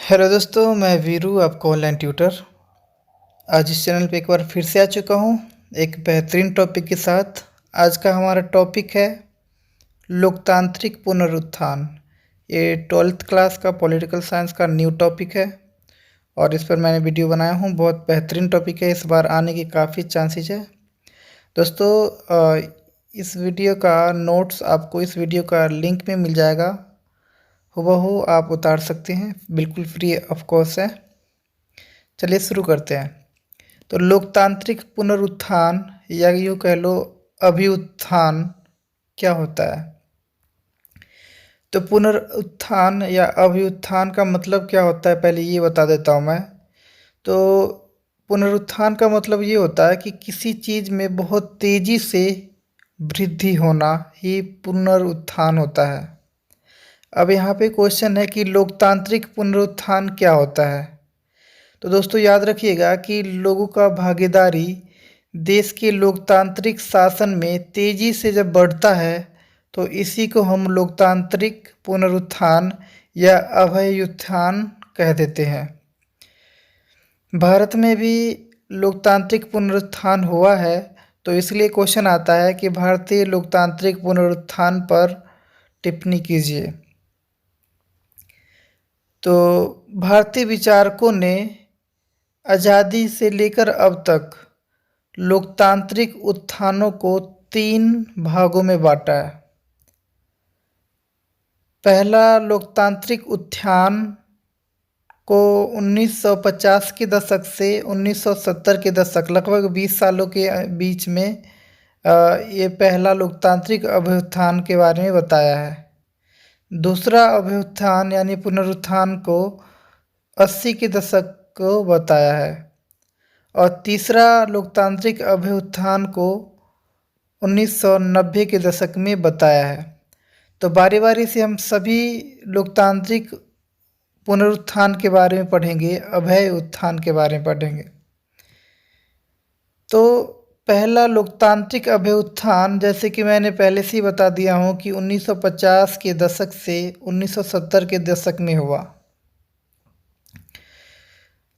Hello दोस्तों, मैं वीरू आपका ऑनलाइन ट्यूटर। आज इस चैनल पे एक बार फिर से आ चुका हूँ एक बेहतरीन टॉपिक के साथ। आज का हमारा टॉपिक है लोकतांत्रिक पुनरुत्थान। ये 12th क्लास का पॉलिटिकल साइंस का न्यू टॉपिक है और इस पर मैंने वीडियो बनाया हूँ। बहुत बेहतरीन टॉपिक है, इस बार आने की काफ़ी चांसेस है। दोस्तों, इस वीडियो का नोट्स आपको इस वीडियो का लिंक में मिल जाएगा, हूबहू आप उतार सकते हैं, बिल्कुल फ्री ऑफ कॉस्ट है। चलिए शुरू करते हैं। तो लोकतांत्रिक पुनरुत्थान या यूँ कह लो अभ्युत्थान क्या होता है। तो पुनरुत्थान या अभ्युत्थान का मतलब क्या होता है, पहले ये बता देता हूँ मैं। तो पुनरुत्थान का मतलब ये होता है कि किसी चीज़ में बहुत तेज़ी से वृद्धि होना ही पुनरुत्थान होता है। अब यहाँ पे क्वेश्चन है कि लोकतांत्रिक पुनरुत्थान क्या होता है। तो दोस्तों याद रखिएगा कि लोगों का भागीदारी देश के लोकतांत्रिक शासन में तेजी से जब बढ़ता है तो इसी को हम लोकतांत्रिक पुनरुत्थान या अभ्युत्थान कह देते हैं। भारत में भी लोकतांत्रिक पुनरुत्थान हुआ है, तो इसलिए क्वेश्चन आता है कि भारतीय लोकतांत्रिक पुनरुत्थान पर टिप्पणी कीजिए। तो भारतीय विचारकों ने आज़ादी से लेकर अब तक लोकतांत्रिक उत्थानों को 3 भागों में बांटा है। पहला लोकतांत्रिक उत्थान को 1950 के दशक से 1970 के दशक, लगभग 20 सालों के बीच में ये पहला लोकतांत्रिक अभ्युत्थान के बारे में बताया है। दूसरा अभ्युत्थान यानी पुनरुत्थान को 80 के दशक को बताया है और तीसरा लोकतांत्रिक अभ्युत्थान को 1990 के दशक में बताया है। तो बारी बारी से हम सभी लोकतांत्रिक पुनरुत्थान के बारे में पढ़ेंगे, अभय उत्थान के बारे में पढ़ेंगे। तो पहला लोकतांत्रिक अभ्युत्थान, जैसे कि मैंने पहले से ही बता दिया हूँ कि 1950 के दशक से 1970 के दशक में हुआ।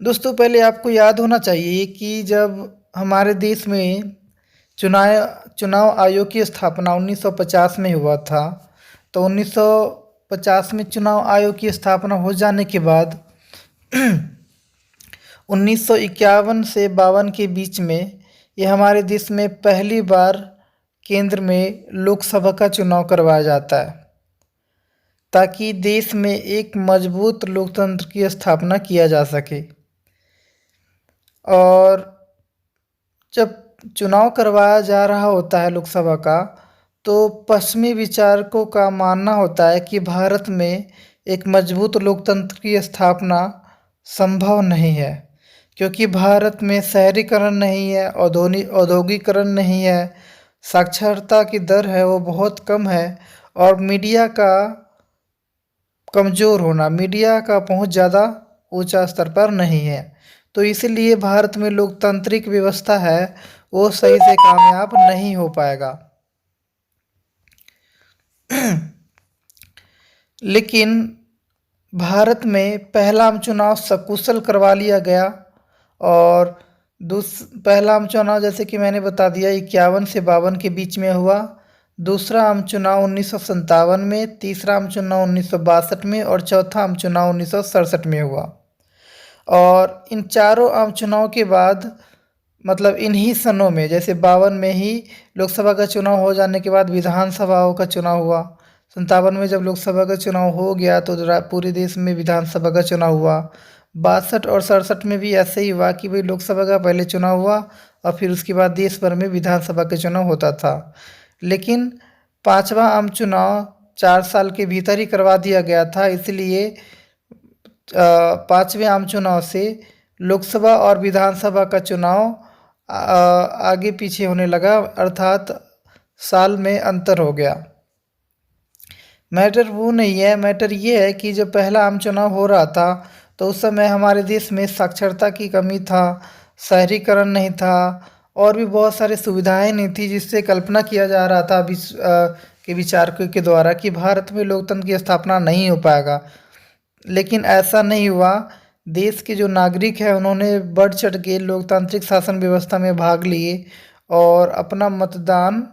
दोस्तों पहले आपको याद होना चाहिए कि जब हमारे देश में चुनाव आयोग की स्थापना 1950 में हुआ था, तो 1950 में चुनाव आयोग की स्थापना हो जाने के बाद 1951 से 52 के बीच में ये हमारे देश में पहली बार केंद्र में लोकसभा का चुनाव करवाया जाता है, ताकि देश में एक मजबूत लोकतंत्र की स्थापना किया जा सके। और जब चुनाव करवाया जा रहा होता है लोकसभा का, तो पश्चिमी विचारकों का मानना होता है कि भारत में एक मजबूत लोकतंत्र की स्थापना संभव नहीं है, क्योंकि भारत में शहरीकरण नहीं है, औद्योगिकरण नहीं है, साक्षरता की दर है वो बहुत कम है और मीडिया का कमज़ोर होना, मीडिया का पहुंच ज़्यादा ऊंचा स्तर पर नहीं है। तो इसलिए भारत में लोकतांत्रिक व्यवस्था है वो सही से कामयाब नहीं हो पाएगा। लेकिन भारत में पहला आम चुनाव सकुशल करवा लिया गया और पहला आम चुनाव, जैसे कि मैंने बता दिया, 51 से 52 के बीच में हुआ। दूसरा आम चुनाव 1957 में, तीसरा आम चुनाव 1962 में और चौथा आम चुनाव 1967 में हुआ। और इन चारों आम चुनाव के बाद, मतलब इन्हीं सनों में, जैसे 52 में ही लोकसभा का चुनाव हो जाने के बाद विधानसभाओं का चुनाव हुआ। 57 में जब लोकसभा का चुनाव हो गया तो पूरे देश में विधानसभा का चुनाव हुआ। 62 और 67 में भी ऐसे ही हुआ कि भाई लोकसभा का पहले चुनाव हुआ और फिर उसके बाद देश भर में विधानसभा का चुनाव होता था। लेकिन पाँचवा आम चुनाव 4 साल के भीतर ही करवा दिया गया था, इसलिए पाँचवें आम चुनाव से लोकसभा और विधानसभा का चुनाव आगे पीछे होने लगा, अर्थात साल में अंतर हो गया। मैटर वो नहीं है, मैटर ये है कि जब पहला आम चुनाव हो रहा था तो उस समय हमारे देश में साक्षरता की कमी था, शहरीकरण नहीं था और भी बहुत सारी सुविधाएं नहीं थी, जिससे कल्पना किया जा रहा था के विचारकों के द्वारा कि भारत में लोकतंत्र की स्थापना नहीं हो पाएगा। लेकिन ऐसा नहीं हुआ। देश के जो नागरिक हैं उन्होंने बढ़ चढ़ के लोकतांत्रिक शासन व्यवस्था में भाग लिए और अपना मतदान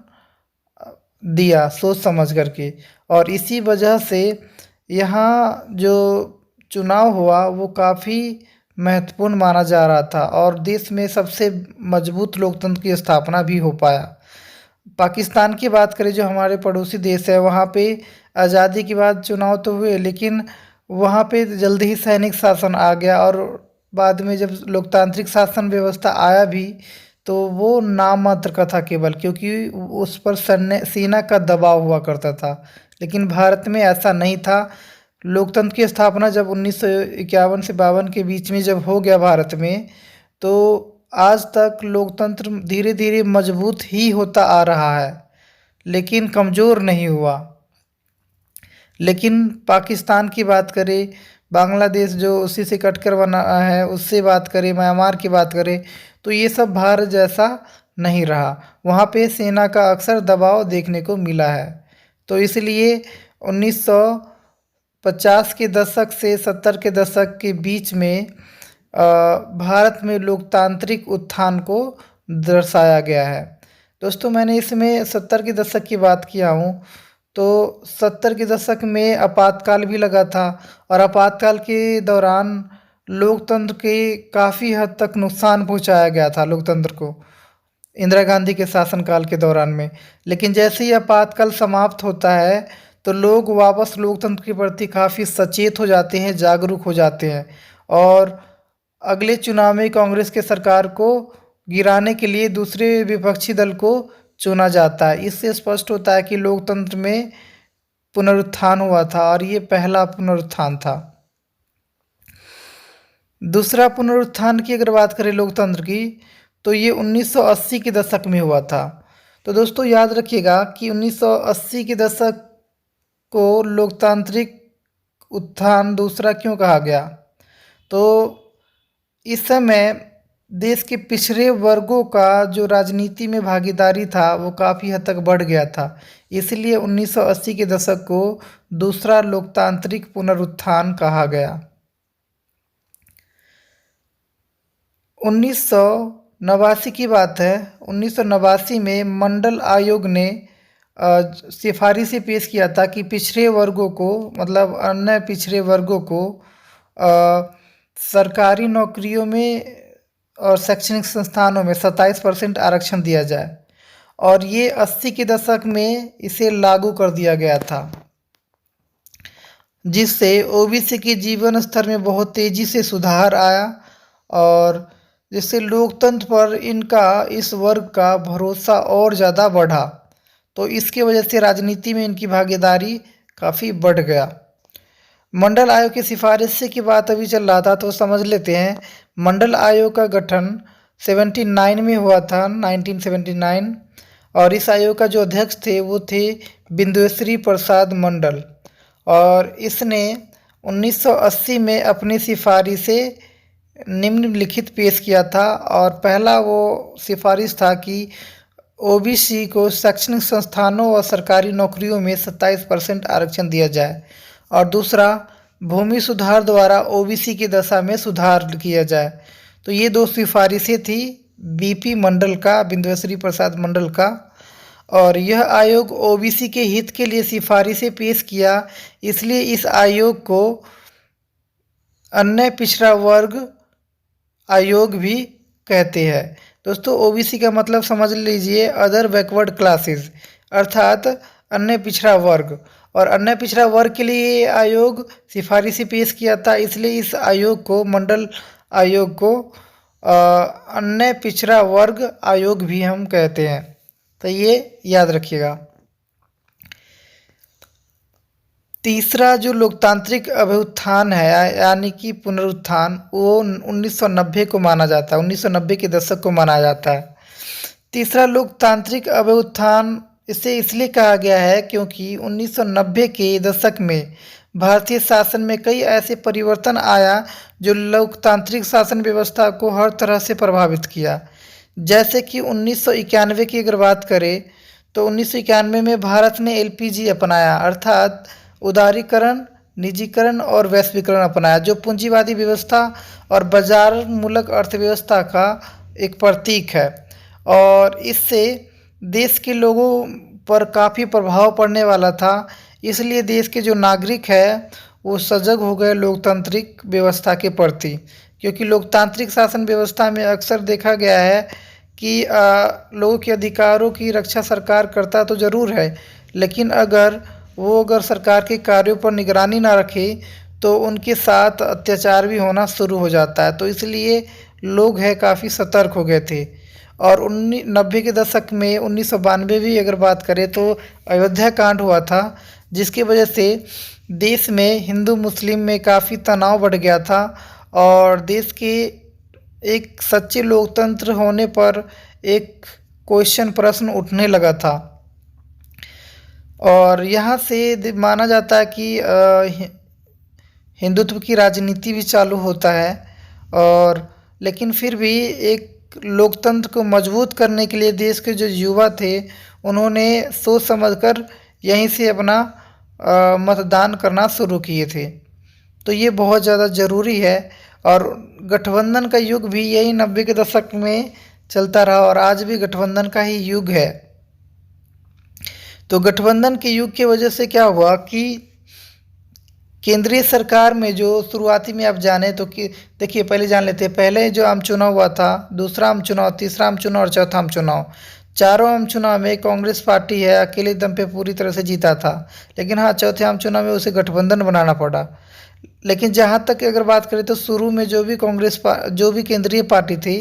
दिया सोच समझ करके। और इसी वजह से यहाँ जो चुनाव हुआ वो काफ़ी महत्वपूर्ण माना जा रहा था और देश में सबसे मजबूत लोकतंत्र की स्थापना भी हो पाया। पाकिस्तान की बात करें जो हमारे पड़ोसी देश है, वहाँ पे आज़ादी के बाद चुनाव तो हुए, लेकिन वहाँ पे जल्दी ही सैनिक शासन आ गया और बाद में जब लोकतांत्रिक शासन व्यवस्था आया भी तो वो नाम मात्र का था केवल, क्योंकि उस पर सैन्य सेना का दबाव हुआ करता था। लेकिन भारत में ऐसा नहीं था। लोकतंत्र की स्थापना जब 1951 से 52 के बीच में जब हो गया भारत में, तो आज तक लोकतंत्र धीरे धीरे मजबूत ही होता आ रहा है, लेकिन कमज़ोर नहीं हुआ। लेकिन पाकिस्तान की बात करें, बांग्लादेश जो उसी से कट कर बना है उससे बात करें, म्यांमार की बात करें, तो ये सब भारत जैसा नहीं रहा। वहाँ पे सेना का अक्सर दबाव देखने को मिला है। तो इसलिए 1950 के दशक से 70 के दशक के बीच में भारत में लोकतांत्रिक उत्थान को दर्शाया गया है। दोस्तों, मैंने इसमें 70 के दशक की बात किया हूँ, तो 70 के दशक में आपातकाल भी लगा था और आपातकाल के दौरान लोकतंत्र के काफ़ी हद तक नुकसान पहुंचाया गया था लोकतंत्र को, इंदिरा गांधी के शासनकाल के दौरान में। लेकिन जैसे ही आपातकाल समाप्त होता है तो लोग वापस लोकतंत्र के प्रति काफ़ी सचेत हो जाते हैं, जागरूक हो जाते हैं और अगले चुनाव में कांग्रेस के सरकार को गिराने के लिए दूसरे विपक्षी दल को चुना जाता है। इससे स्पष्ट होता है कि लोकतंत्र में पुनरुत्थान हुआ था और ये पहला पुनरुत्थान था। दूसरा पुनरुत्थान की अगर बात करें लोकतंत्र की, तो ये 1980 के दशक में हुआ था। तो दोस्तों याद रखिएगा कि 1980 के दशक को लोकतांत्रिक उत्थान दूसरा क्यों कहा गया। तो इस समय देश के पिछड़े वर्गों का जो राजनीति में भागीदारी था वो काफ़ी हद तक बढ़ गया था, इसलिए 1980 के दशक को दूसरा लोकतांत्रिक पुनरुत्थान कहा गया। 1989 की बात है। 1989 में मंडल आयोग ने सिफारिशें पेश किया था कि पिछड़े वर्गों को, मतलब अन्य पिछड़े वर्गों को सरकारी नौकरियों में और शैक्षणिक संस्थानों में 27% आरक्षण दिया जाए और ये 80 के दशक में इसे लागू कर दिया गया था, जिससे ओबीसी के जीवन स्तर में बहुत तेज़ी से सुधार आया और जिससे लोकतंत्र पर इस वर्ग का भरोसा और ज़्यादा बढ़ा। तो इसके वजह से राजनीति में इनकी भागीदारी काफ़ी बढ़ गया। मंडल आयोग की सिफारिश की बात अभी चल रहा था, तो समझ लेते हैं। मंडल आयोग का गठन 79 में हुआ था, 1979, और इस आयोग का जो अध्यक्ष थे वो थे बिंदुश्री प्रसाद मंडल और इसने 1980 में अपनी सिफारिशें निम्नलिखित पेश किया था और पहला वो सिफारिश था कि ओबीसी को शैक्षणिक संस्थानों और सरकारी नौकरियों में 27% आरक्षण दिया जाए और दूसरा भूमि सुधार द्वारा ओबीसी की दशा में सुधार किया जाए। तो ये दो सिफारिशें थी बीपी मंडल का, बिंदुश्री प्रसाद मंडल का, और यह आयोग ओबीसी के हित के लिए सिफारिशें पेश किया, इसलिए इस आयोग को अन्य पिछड़ा वर्ग आयोग भी कहते हैं। दोस्तों, ओबीसी का मतलब समझ लीजिए अदर बैकवर्ड क्लासेस, अर्थात अन्य पिछड़ा वर्ग, और अन्य पिछड़ा वर्ग के लिए ये आयोग सिफारिशें पेश किया था, इसलिए इस आयोग को, मंडल आयोग को, अन्य पिछड़ा वर्ग आयोग भी हम कहते हैं। तो ये याद रखिएगा। तीसरा जो लोकतांत्रिक अभ्युत्थान है यानी कि पुनरुत्थान, वो 1990 को माना जाता है, 1990 के दशक को माना जाता है। तीसरा लोकतांत्रिक अभ्युत्थान इसे इसलिए कहा गया है क्योंकि 1990 के दशक में भारतीय शासन में कई ऐसे परिवर्तन आया जो लोकतांत्रिक शासन व्यवस्था को हर तरह से प्रभावित किया। जैसे कि 1991 की अगर बात करें तो 1991 में भारत ने एलपीजी अपनाया, अर्थात उदारीकरण निजीकरण और वैश्वीकरण अपनाया, जो पूंजीवादी व्यवस्था और बाजार मूलक अर्थव्यवस्था का एक प्रतीक है। और इससे देश के लोगों पर काफ़ी प्रभाव पड़ने वाला था। इसलिए देश के जो नागरिक हैं वो सजग हो गए लोकतांत्रिक व्यवस्था के प्रति, क्योंकि लोकतांत्रिक शासन व्यवस्था में अक्सर देखा गया है कि लोगों के अधिकारों की रक्षा सरकार करता तो ज़रूर है, लेकिन अगर सरकार के कार्यों पर निगरानी ना रखे तो उनके साथ अत्याचार भी होना शुरू हो जाता है। तो इसलिए लोग हैं काफ़ी सतर्क हो गए थे। और 1990 के दशक में 1992 भी अगर बात करें तो अयोध्या कांड हुआ था, जिसकी वजह से देश में हिंदू मुस्लिम में काफ़ी तनाव बढ़ गया था और देश के एक सच्चे लोकतंत्र होने पर एक प्रश्न उठने लगा था। और यहाँ से माना जाता है कि हिंदुत्व की राजनीति भी चालू होता है। और लेकिन फिर भी एक लोकतंत्र को मजबूत करने के लिए देश के जो युवा थे उन्होंने सोच समझकर यहीं से अपना मतदान करना शुरू किए थे। तो ये बहुत ज़्यादा ज़रूरी है। और गठबंधन का युग भी यही 90 के दशक में चलता रहा और आज भी गठबंधन का ही युग है। तो गठबंधन के युग की वजह से क्या हुआ कि केंद्रीय सरकार में जो शुरुआती में आप जाने तो कि देखिए, पहले जान लेते हैं। पहले जो आम चुनाव हुआ था, दूसरा आम चुनाव, तीसरा आम चुनाव और चौथा आम चुनाव। चारों आम चुनाव में कांग्रेस पार्टी है अकेले दम पे पूरी तरह से जीता था, लेकिन हाँ, चौथे आम चुनाव में उसे गठबंधन बनाना पड़ा। लेकिन जहाँ तक अगर बात करें तो शुरू में जो भी केंद्रीय पार्टी थी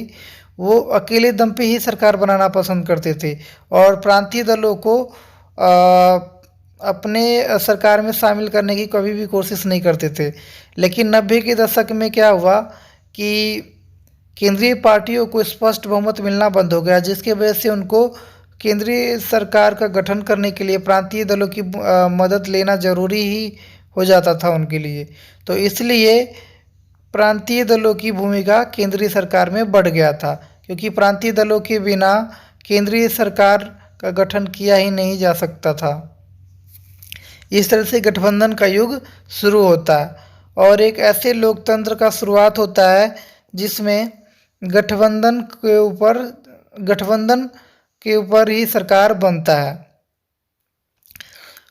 वो अकेले दम पे ही सरकार बनाना पसंद करते थे और प्रांतीय दलों को अपने सरकार में शामिल करने की कभी भी कोशिश नहीं करते थे। लेकिन 90 के दशक में क्या हुआ कि केंद्रीय पार्टियों को स्पष्ट बहुमत मिलना बंद हो गया, जिसकी वजह से उनको केंद्रीय सरकार का गठन करने के लिए प्रांतीय दलों की मदद लेना ज़रूरी ही हो जाता था उनके लिए। तो इसलिए प्रांतीय दलों की भूमिका केंद्रीय सरकार में बढ़ गया था, क्योंकि प्रांतीय दलों के बिना केंद्रीय सरकार का गठन किया ही नहीं जा सकता था। इस तरह से गठबंधन का युग शुरू होता है और एक ऐसे लोकतंत्र का शुरुआत होता है जिसमें गठबंधन के ऊपर ही सरकार बनता है।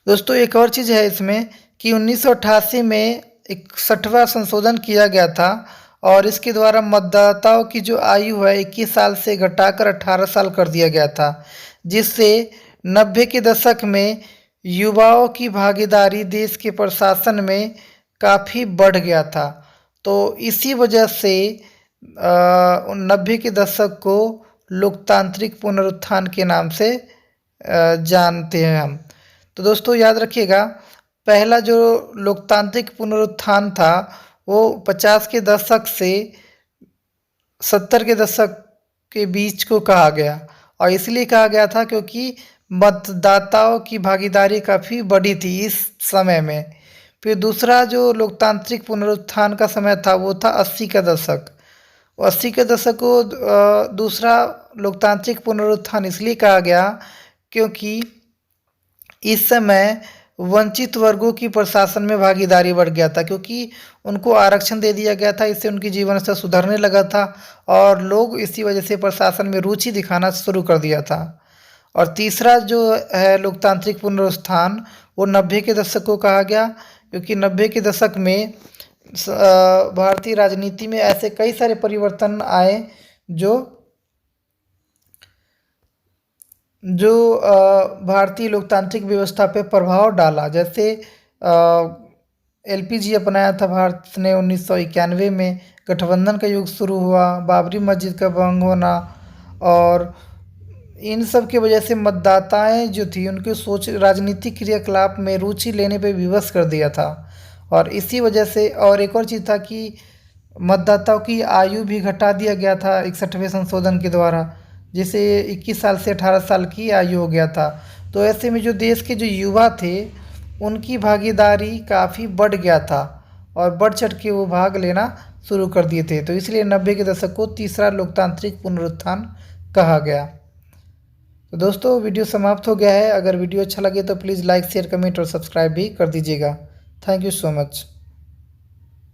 दोस्तों, एक और चीज़ है इसमें कि 1988 में 61वां संशोधन किया गया था और इसके द्वारा मतदाताओं की जो आयु है 21 साल से घटाकर 18 साल कर दिया गया था, जिससे 90 के दशक में युवाओं की भागीदारी देश के प्रशासन में काफ़ी बढ़ गया था। तो इसी वजह से 90 के दशक को लोकतांत्रिक पुनरुत्थान के नाम से जानते हैं हम। तो दोस्तों याद रखिएगा, पहला जो लोकतांत्रिक पुनरुत्थान था वो 50 के दशक से 70 के दशक के बीच को कहा गया और इसलिए कहा गया था क्योंकि मतदाताओं की भागीदारी काफ़ी बड़ी थी इस समय में। फिर दूसरा जो लोकतांत्रिक पुनरुत्थान का समय था वो था 80 का दशक। 80 के दशक को दूसरा लोकतांत्रिक पुनरुत्थान इसलिए कहा गया क्योंकि इस समय वंचित वर्गों की प्रशासन में भागीदारी बढ़ गया था, क्योंकि उनको आरक्षण दे दिया गया था। इससे उनकी जीवन स्तर सुधरने लगा था और लोग इसी वजह से प्रशासन में रुचि दिखाना शुरू कर दिया था। और तीसरा जो है लोकतांत्रिक पुनरुत्थान वो 90 के दशक को कहा गया, क्योंकि 90 के दशक में भारतीय राजनीति में ऐसे कई सारे परिवर्तन आए जो भारतीय लोकतांत्रिक व्यवस्था पे प्रभाव डाला। जैसे एलपीजी अपनाया था भारत ने 1991 में, गठबंधन का युग शुरू हुआ, बाबरी मस्जिद का भंग होना, और इन सब की वजह से मतदाताएं जो थी उनकी सोच राजनीतिक क्रियाकलाप में रुचि लेने पे विवश कर दिया था। और इसी वजह से और एक और चीज़ था कि मतदाताओं की आयु भी घटा दिया गया था 61वें संशोधन के द्वारा, जिसे 21 साल से 18 साल की आयु हो गया था। तो ऐसे में जो देश के जो युवा थे उनकी भागीदारी काफ़ी बढ़ गया था और बढ़ चढ़ के वो भाग लेना शुरू कर दिए थे। तो इसलिए 90 के दशक को तीसरा लोकतांत्रिक पुनरुत्थान कहा गया। तो दोस्तों वीडियो समाप्त हो गया है। अगर वीडियो अच्छा लगे तो प्लीज़ लाइक, शेयर, कमेंट और सब्सक्राइब भी कर दीजिएगा। Thank you so much.